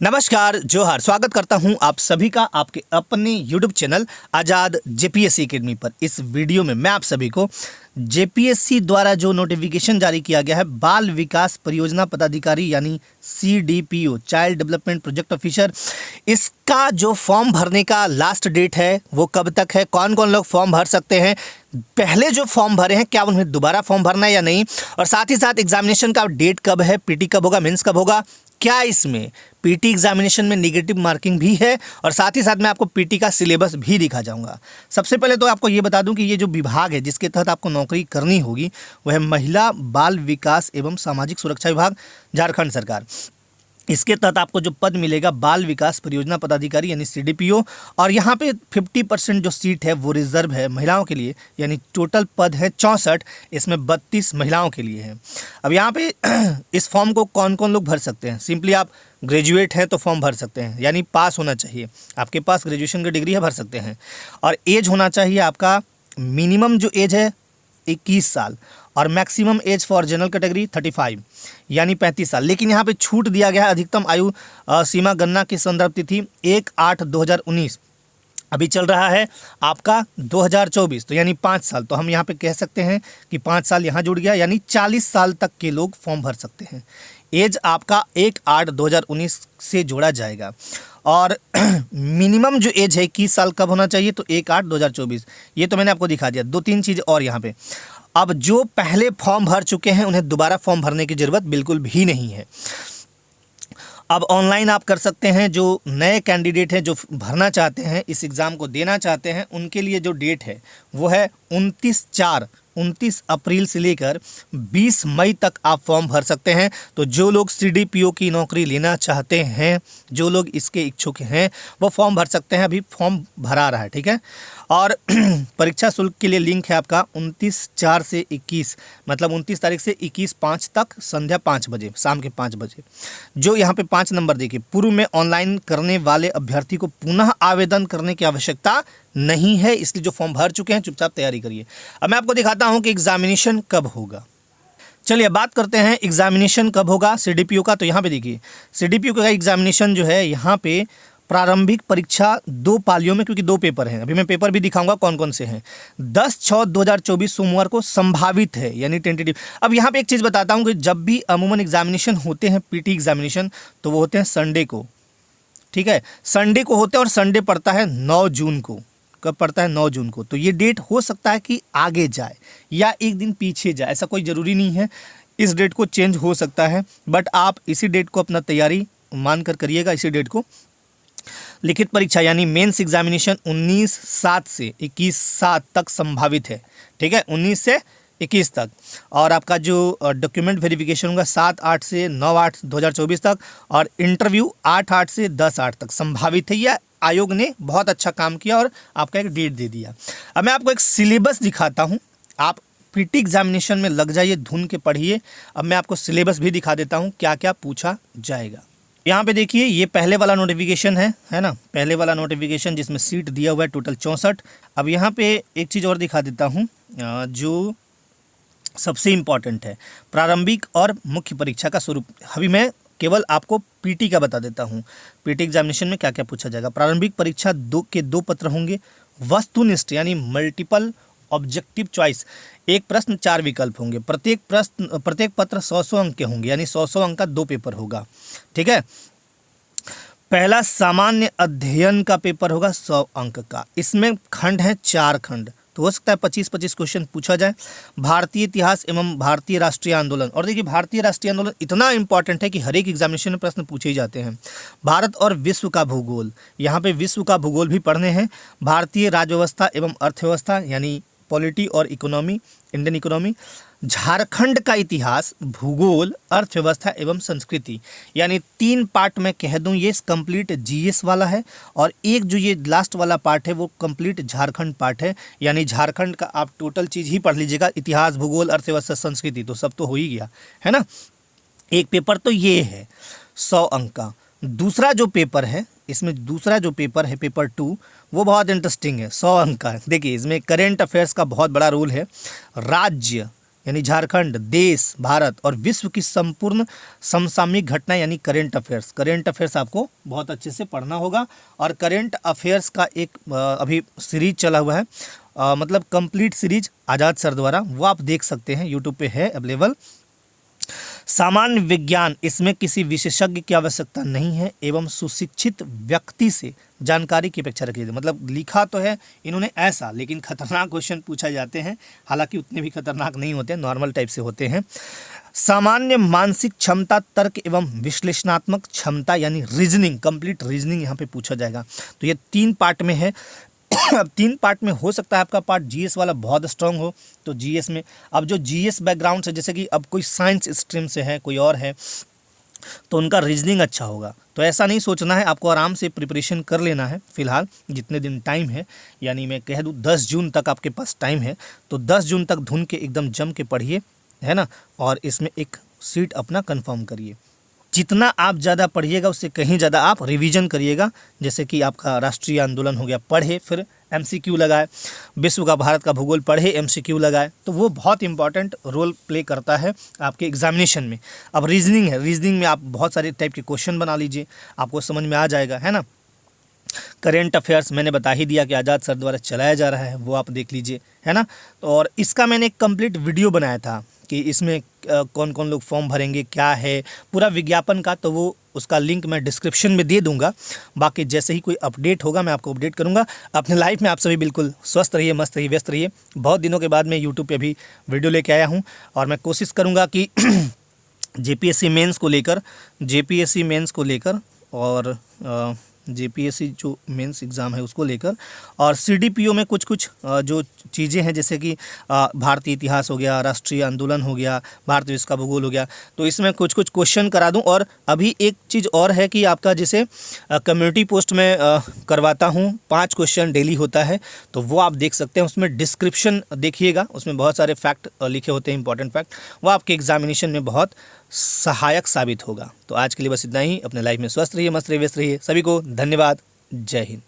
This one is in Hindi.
नमस्कार, जोहार। स्वागत करता हूं आप सभी का आपके अपने YouTube चैनल आज़ाद जेपीएससी एकेडमी पर। इस वीडियो में मैं आप सभी को जेपीएससी द्वारा जो नोटिफिकेशन जारी किया गया है बाल विकास परियोजना पदाधिकारी यानी CDPO child development project officer, इसका जो फॉर्म भरने का लास्ट डेट है वो कब तक है, कौन कौन लोग फॉर्म भर सकते हैं, पहले जो फॉर्म भरे हैं क्या उन्हें दोबारा फॉर्म भरना है या नहीं, और साथ ही साथ एग्जामिनेशन का डेट कब है, पीटी कब होगा, मेंस कब होगा, क्या इसमें पीटी एग्जामिनेशन में नेगेटिव मार्किंग भी है, और साथ ही साथ मैं आपको पीटी का सिलेबस भी दिखा जाऊंगा। सबसे पहले तो आपको ये बता दूं कि ये जो विभाग है जिसके तहत आपको नौकरी करनी होगी वह है महिला बाल विकास एवं सामाजिक सुरक्षा विभाग, झारखंड सरकार। इसके तहत आपको जो पद मिलेगा बाल विकास परियोजना पदाधिकारी यानी CDPO, और यहाँ पे 50% जो सीट है वो रिजर्व है महिलाओं के लिए, यानी टोटल पद है 64, इसमें 32 महिलाओं के लिए है। अब यहाँ पे इस फॉर्म को कौन कौन लोग भर सकते हैं, सिंपली आप ग्रेजुएट हैं तो फॉर्म भर सकते हैं, यानी पास होना चाहिए, आपके पास ग्रेजुएशन की डिग्री है, भर सकते हैं। और एज होना चाहिए आपका, मिनिमम जो एज है 21 साल और maximum age for general category 35 यानी 35 साल। लेकिन यहाँ पे छूट दिया गया है, अधिकतम आयु सीमा गणना की संदर्भ तिथि 1/8/2019 अभी चल रहा है आपका 2024, तो यानी 5 साल, तो हम यहाँ पे कह सकते हैं कि 5 साल यहाँ जुड़ गया, यानी 40 साल तक के लोग फॉर्म भर सकते हैं। एज आपका 1/8/2019 से जोड़ा जाएगा। और मिनिमम जो एज है 21 साल कब होना चाहिए, तो 1/8/2024, ये तो मैंने आपको दिखा दिया। 2-3 चीज़ और यहाँ पे, अब जो पहले फॉर्म भर चुके हैं उन्हें दोबारा फॉर्म भरने की ज़रूरत बिल्कुल भी नहीं है। अब ऑनलाइन आप कर सकते हैं। जो नए कैंडिडेट हैं जो भरना चाहते हैं, इस एग्ज़ाम को देना चाहते हैं, उनके लिए जो डेट है वो है 29 अप्रैल से लेकर 20 मई तक आप फॉर्म भर सकते हैं। तो जो लोग CDPO की नौकरी लेना चाहते हैं, जो लोग इसके इच्छुक हैं, वो फॉर्म भर सकते हैं। अभी फॉर्म भरा रहा है, ठीक है। और परीक्षा शुल्क के लिए लिंक है आपका 29/4 से 21, मतलब 29 तारीख से 21/5 तक संध्या 5 बजे, शाम के 5 बजे। जो यहाँ पे 5 नंबर देखिए, पूर्व में ऑनलाइन करने वाले अभ्यर्थी को पुनः आवेदन करने की आवश्यकता नहीं है, इसलिए जो फॉर्म भर चुके हैं चुपचाप तैयारी करिए। अब मैं आपको दिखाता हूँ कि एग्जामिनेशन कब होगा। चलिए बात करते हैं एग्जामिनेशन कब होगा CDPO का। तो यहाँ पे देखिए CDPO का एग्जामिनेशन जो है, यहाँ पे प्रारंभिक परीक्षा 2 पालियों में, क्योंकि 2 पेपर हैं, अभी मैं पेपर भी दिखाऊंगा कौन कौन से हैं। 10/6/2024 सोमवार को संभावित है, यानी टेंटेटिव। अब यहाँ पे एक चीज़ बताता हूँ कि जब भी अमूमन एग्जामिनेशन होते हैं पीटी एग्जामिनेशन, तो वो होते हैं संडे को, ठीक है, संडे को होते हैं, और संडे पड़ता है 9 जून को। कब पड़ता है? 9 जून को। तो ये डेट हो सकता है कि आगे जाए या एक दिन पीछे जाए, ऐसा कोई ज़रूरी नहीं है, इस डेट को चेंज हो सकता है, बट आप इसी डेट को अपना तैयारी मानकर करिएगा। इसी डेट को लिखित परीक्षा यानी मेंस एग्जामिनेशन 19/7 से 21/7 तक संभावित है, ठीक है, 19 से 21 तक। और आपका जो डॉक्यूमेंट वेरिफिकेशन होगा 7/8 से 9/8/2024 तक, और इंटरव्यू 8/8 से 10/8 तक संभावित है। यह आयोग ने बहुत अच्छा काम किया और आपका एक डेट दे दिया। अब मैं आपको एक सिलेबस दिखाता हूँ, आप पीटी एग्जामिनेशन में लग जाइए, धुन के पढ़िए। अब मैं आपको सिलेबस भी दिखा देता हूँ क्या क्या पूछा जाएगा। यहाँ पे देखिए, ये पहले वाला नोटिफिकेशन है ना, पहले वाला नोटिफिकेशन जिसमें सीट दिया हुआ है टोटल 64। अब यहाँ पे एक चीज़ और दिखा देता हूँ जो सबसे इम्पॉर्टेंट है, प्रारंभिक और मुख्य परीक्षा का स्वरूप। अभी मैं केवल आपको पीटी का बता देता हूँ, पीटी एग्जामिनेशन में क्या क्या पूछा जाएगा। प्रारंभिक परीक्षा 2 पत्र होंगे, वस्तुनिष्ठ यानी मल्टीपल ऑब्जेक्टिव चॉइस, एक प्रश्न 4 विकल्प होंगे, प्रत्येक पत्र 100 अंक के होंगे, यानी 100 अंक का 2 पेपर होगा, ठीक है। पहला सामान्य अध्ययन का पेपर होगा 100 अंक का, इसमें खंड है 4 खंड, तो हो सकता है 25-25 क्वेश्चन पूछा जाए। भारतीय इतिहास एवं भारतीय राष्ट्रीय आंदोलन, और देखिए भारतीय राष्ट्रीय आंदोलन इतना इंपॉर्टेंट है कि हर एक एग्जामिनेशन में प्रश्न पूछे ही जाते हैं। भारत और विश्व का भूगोल, यहाँ पे विश्व का भूगोल भी पढ़ने हैं। भारतीय राजव्यवस्था एवं अर्थव्यवस्था यानी पॉलिटी और इकोनॉमी, इंडियन इकोनॉमी। झारखंड का इतिहास, भूगोल, अर्थव्यवस्था एवं संस्कृति, यानी 3 पार्ट में कह दूं, ये कंप्लीट जीएस वाला है, और एक जो ये लास्ट वाला पार्ट है वो कंप्लीट झारखंड पार्ट है, यानी झारखंड का आप टोटल चीज़ ही पढ़ लीजिएगा, इतिहास, भूगोल, अर्थव्यवस्था, संस्कृति, तो सब तो हो ही गया है ना। एक पेपर तो ये है 100 अंक का। दूसरा जो पेपर है, इसमें दूसरा जो पेपर है पेपर 2, वो बहुत इंटरेस्टिंग है, 100 अंक का। देखिए इसमें करेंट अफेयर्स का बहुत बड़ा रोल है। राज्य यानी झारखंड, देश, भारत और विश्व की संपूर्ण समसामयिक घटना यानी करेंट अफेयर्स। करेंट अफेयर्स आपको बहुत अच्छे से पढ़ना होगा। और करेंट अफेयर्स का एक अभी सीरीज चला हुआ है, मतलब कंप्लीट सीरीज आज़ाद सर द्वारा, वो आप देख सकते हैं, यूट्यूब पे है अवेलेबल। सामान्य विज्ञान, इसमें किसी विशेषज्ञ की आवश्यकता नहीं है एवं सुशिक्षित व्यक्ति से जानकारी की अपेक्षा रखी जाती है। मतलब लिखा तो है इन्होंने ऐसा, लेकिन खतरनाक क्वेश्चन पूछा जाते हैं, हालांकि उतने भी खतरनाक नहीं होते, नॉर्मल टाइप से होते हैं। सामान्य मानसिक क्षमता, तर्क एवं विश्लेषणात्मक क्षमता यानी रीजनिंग, कंप्लीट रीजनिंग यहाँ पे पूछा जाएगा। तो ये 3 पार्ट में है। अब 3 पार्ट में हो सकता है आपका पार्ट जीएस वाला बहुत स्ट्रांग हो, तो जीएस में अब जो जीएस बैकग्राउंड से, जैसे कि अब कोई साइंस स्ट्रीम से है, कोई और है, तो उनका रीजनिंग अच्छा होगा। तो ऐसा नहीं सोचना है, आपको आराम से प्रिपरेशन कर लेना है। फिलहाल जितने दिन टाइम है, यानी मैं कह दूँ 10 जून तक आपके पास टाइम है, तो 10 जून तक धुन के एकदम जम के पढ़िए, है ना, और इसमें एक सीट अपना कंफर्म करिए। जितना आप ज़्यादा पढ़िएगा उससे कहीं ज़्यादा आप रिवीजन करिएगा। जैसे कि आपका राष्ट्रीय आंदोलन हो गया, पढ़े, फिर एमसीक्यू लगाए, विश्व का, भारत का भूगोल पढ़े, एमसीक्यू लगाए, तो वो बहुत इंपॉर्टेंट रोल प्ले करता है आपके एग्जामिनेशन में। अब रीजनिंग है, रीजनिंग में आप बहुत सारे टाइप के क्वेश्चन बना लीजिए, आपको समझ में आ जाएगा, है ना। करेंट अफेयर्स मैंने बता ही दिया कि आज़ाद सर द्वारा चलाया जा रहा है, वो आप देख लीजिए, है ना। और इसका मैंने एक कंप्लीट वीडियो बनाया था कि इसमें कौन कौन लोग फॉर्म भरेंगे, क्या है पूरा विज्ञापन का, तो वो उसका लिंक मैं डिस्क्रिप्शन में दे दूंगा। बाकी जैसे ही कोई अपडेट होगा मैं आपको अपडेट करूंगा। अपने लाइफ में आप सभी बिल्कुल स्वस्थ रहिए, मस्त रहिए, व्यस्त रहिए। बहुत दिनों के बाद मैं यूट्यूब पे भी वीडियो लेके आया हूँ और मैं कोशिश करूँगा कि जेपीएससी मेंस को लेकर और जेपीएससी जो मेंस एग्ज़ाम है उसको लेकर, और सीडीपीओ में कुछ कुछ जो चीज़ें हैं, जैसे कि भारतीय इतिहास हो गया, राष्ट्रीय आंदोलन हो गया, भारत विश्व का भूगोल हो गया, तो इसमें कुछ कुछ क्वेश्चन करा दूं। और अभी एक चीज़ और है कि आपका जैसे कम्युनिटी पोस्ट में करवाता हूं, 5 क्वेश्चन डेली होता है, तो वो आप देख सकते हैं। उसमें डिस्क्रिप्शन देखिएगा, उसमें बहुत सारे फैक्ट लिखे होते हैं, इंपॉर्टेंट फैक्ट, वो आपके एग्जामिनेशन में बहुत सहायक साबित होगा। तो आज के लिए बस इतना ही। अपने लाइफ में स्वस्थ रहिए, मस्त रहिए, व्यस्त रहिए। सभी को धन्यवाद। जय हिंद।